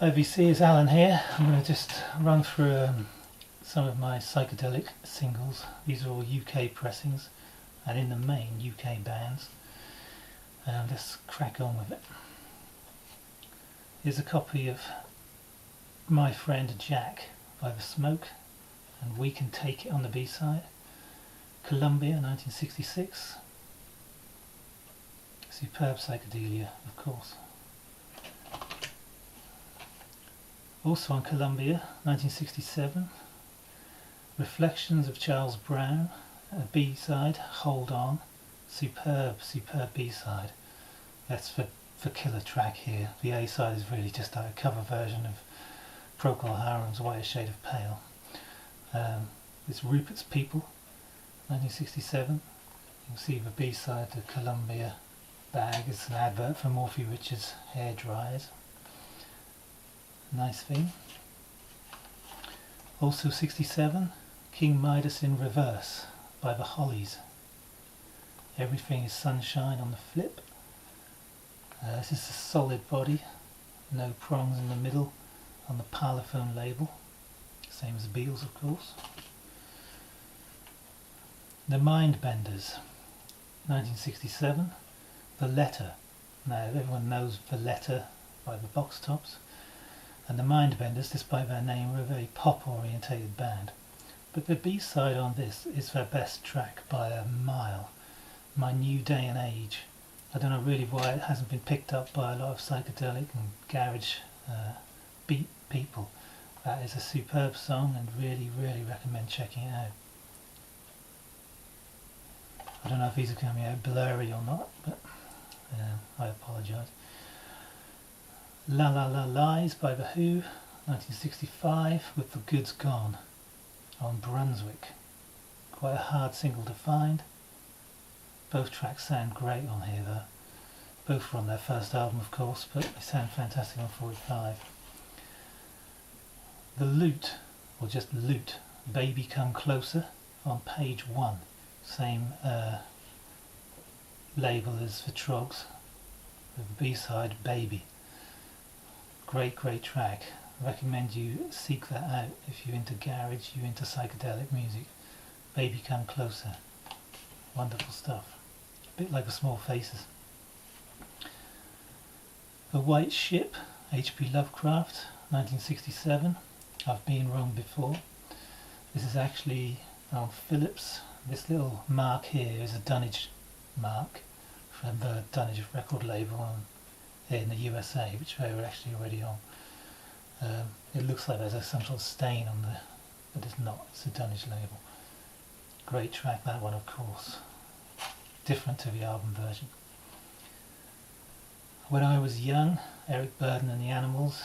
Hi VC, it's Alan here. I'm going to just run through some of my psychedelic singles. These are all UK pressings and in the main UK bands. Let's crack on with it. Here's a copy of My Friend Jack by The Smoke and We Can Take It on the B-side. Columbia 1966. Superb psychedelia, of course. Also on Columbia, 1967, Reflections of Charles Brown, a B-side, Hold On, superb B-side. That's the killer track here. The A-side is really just a cover version of Procol Harum's Whiter Shade of Pale. It's Rupert's People, 1967. You can see the B-side, the Columbia bag, is an advert for Morphy Richards hair dryers. Nice thing. Also 67, King Midas in Reverse by the Hollies. Everything is Sunshine on the flip. This is a solid body, no prongs in the middle on the Parlophone label, same as the Beatles of course. The Mindbenders, 1967, The Letter. Now everyone knows The Letter by the Box Tops. And the Mindbenders, despite their name, were a very pop-orientated band. But the B-side on this is their best track by a mile. My New Day and Age. I don't know really why it hasn't been picked up by a lot of psychedelic and garage beat people. That is a superb song and really recommend checking it out. I don't know if these are coming out blurry or not, but I apologise. La La La Lies by The Who, 1965, with The Goods Gone on Brunswick. Quite a hard single to find. Both tracks sound great on here though. Both were on their first album of course, but they sound fantastic on 45. The Loot, or just Loot, Baby Come Closer on Page 1. Same label as the Trogs, with the B-side Baby. Great track. I recommend you seek that out if you're into garage, you're into psychedelic music. Baby Come Closer. Wonderful stuff. A bit like the Small Faces. The White Ship, H.P. Lovecraft, 1967. I've been wrong before. This is actually on Philips. This little mark here is a dunnage mark from the Dunnage record label in the USA, which they were actually already on. It looks like there's some sort of stain on there, but it's not. It's a Dunnage label. Great track, that one, of course. Different to the album version. When I Was Young, Eric Burdon and the Animals,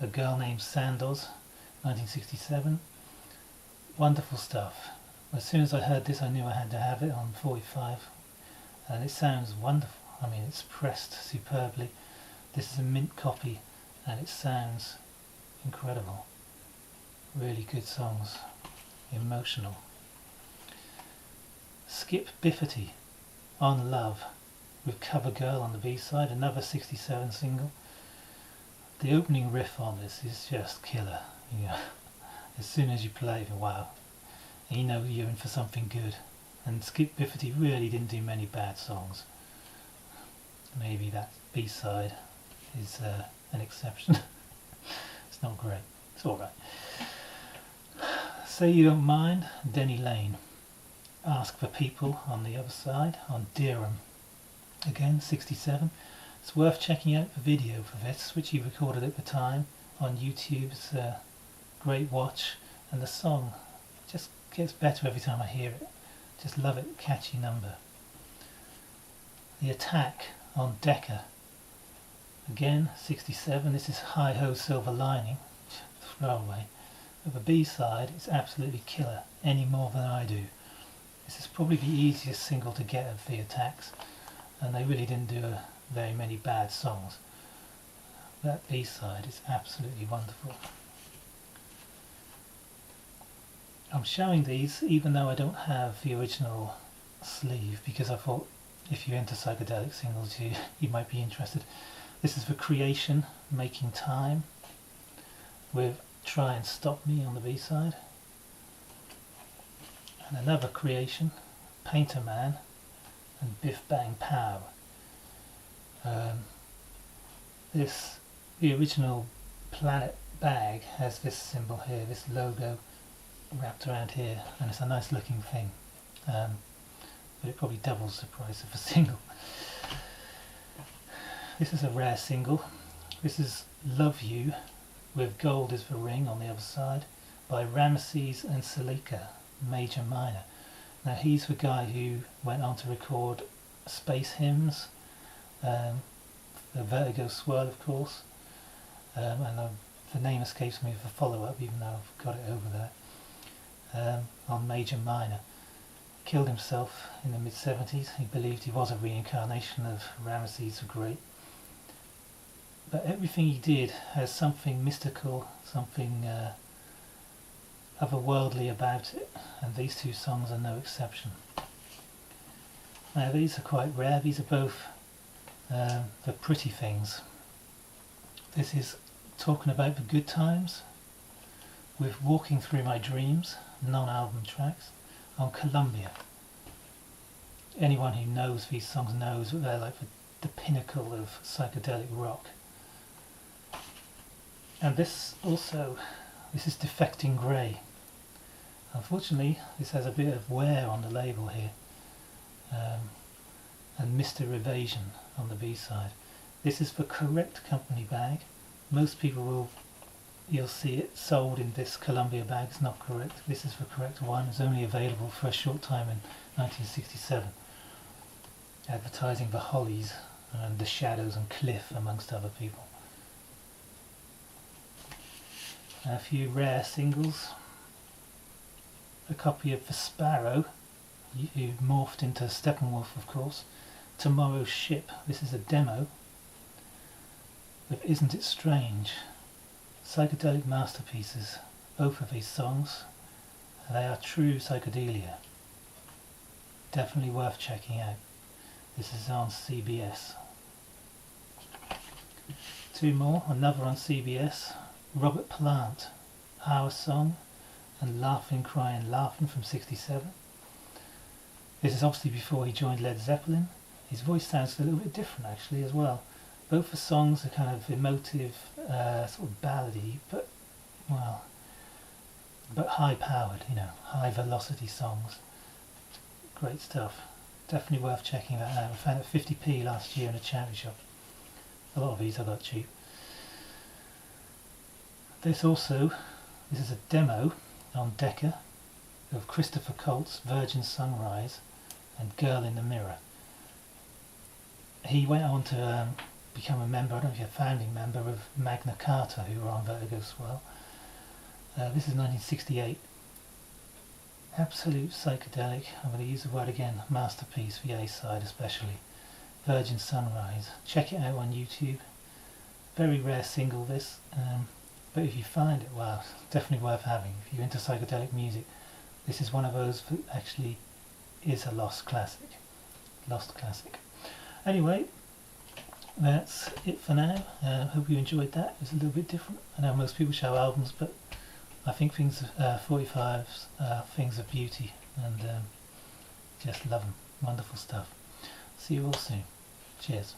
A Girl Named Sandoz, 1967. Wonderful stuff. As soon as I heard this, I knew I had to have it on 45, and it sounds wonderful. I mean, it's pressed superbly. This is a mint copy and it sounds incredible. Really good songs. Emotional. Skip Bifferty, On Love, with Cover Girl on the B-side, another 67 single. The opening riff on this is just killer. You know, as soon as you play it, wow, you know you're in for something good. And Skip Bifferty really didn't do many bad songs. Maybe that B-side is an exception. It's not great. It's alright. Say You Don't Mind, Denny Lane. Ask for People on the other side, on Dirham. Again, 67. It's worth checking out the video for this, which he recorded at the time on YouTube. It's a great watch, and the song just gets better every time I hear it. Just love it, catchy number. The Attack on Decca. Again, 67. This is Hi Ho Silver Lining, throwaway. But the B-side is absolutely killer, any more than I do. This is probably the easiest single to get of the Attacks, and they really didn't do very many bad songs. That B-side is absolutely wonderful. I'm showing these even though I don't have the original sleeve, because I thought if you're into psychedelic singles you might be interested. This is The Creation, Making Time, with Try and Stop Me on the B-side. And another creation, Painter Man and Biff Bang Pow. The original Planet bag has this symbol here, this logo wrapped around here, and it's a nice looking thing, but it probably doubles the price of a single. This is a rare single. This is Love You with Gold is the Ring on the other side by Ramesses and Salika, Major Minor. Now he's the guy who went on to record Space Hymns, the Vertigo Swirl of course, and the name escapes me for follow-up even though I've got it over there, on Major Minor. Killed himself in the mid-70s. He believed he was a reincarnation of Ramesses the Great. But everything he did has something mystical, something otherworldly about it, and these two songs are no exception. Now these are quite rare. These are both the Pretty Things. This is talking about the good times with Walking Through My Dreams, non-album tracks, on Columbia. Anyone who knows these songs knows that they're like the pinnacle of psychedelic rock. And this is Defecting Grey. Unfortunately this has a bit of wear on the label here, and Mr. Evasion on the B-side. This is the correct company bag. Most people you'll see it sold in this Columbia bag. It's not correct. This is the correct one. It's only available for a short time in 1967, advertising the Hollies and the Shadows and Cliff amongst other people. A few rare singles. A copy of The Sparrow, who morphed into Steppenwolf of course. Tomorrow's Ship. This is a demo with Isn't It Strange. Psychedelic masterpieces, both of these songs. They are true psychedelia. Definitely worth checking out. This is on CBS. Two more, another on CBS. Robert Plant, Our Song and Laughing, Crying, Laughing from 67. This is obviously before he joined Led Zeppelin. His voice sounds a little bit different actually as well. Both the songs are kind of emotive, sort of ballady, but high powered, high velocity songs. Great stuff. Definitely worth checking that out. I found it 50p last year in a charity shop. A lot of these I got cheap. This is a demo on Decca of Christopher Colt's Virgin Sunrise and Girl in the Mirror. He went on to become a member, I don't know if you're a founding member of Magna Carta, who were on Vertigo Swirl. This is 1968. Absolute psychedelic, I'm going to use the word again, masterpiece, the A-side especially. Virgin Sunrise. Check it out on YouTube. Very rare single this, but if you find it, wow, definitely worth having. If you're into psychedelic music, this is one of those that actually is a lost classic. Anyway, that's it for now. Hope you enjoyed that. It was a little bit different. I know most people show albums, but I think 45s are things of beauty, and just love them. Wonderful stuff. See you all soon. Cheers.